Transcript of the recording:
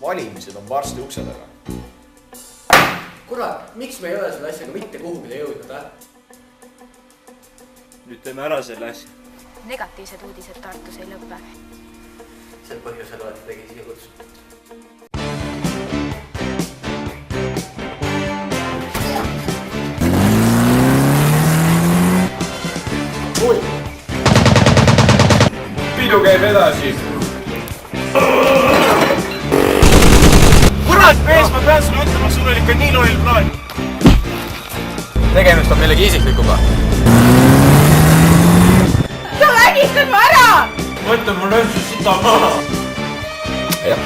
Valimised on varsti ukse taga. Kurat, miks me ei ole selle asjaga mitte kuhugile jõudnud, Nüüd teeme ära selle asja. Negatiivsed uudised Tartus ei lõppe. Sel põhjusel olete tegi siia kutsu. Pidu käib edasi. Kurat, mees, ma pean sulle ütlema, sul oli ikka nii loll plaan. Tegemist on millegi isiklikuga. Sa vägistad mu ära! Mõtle, mul üldse sita maha. Jah.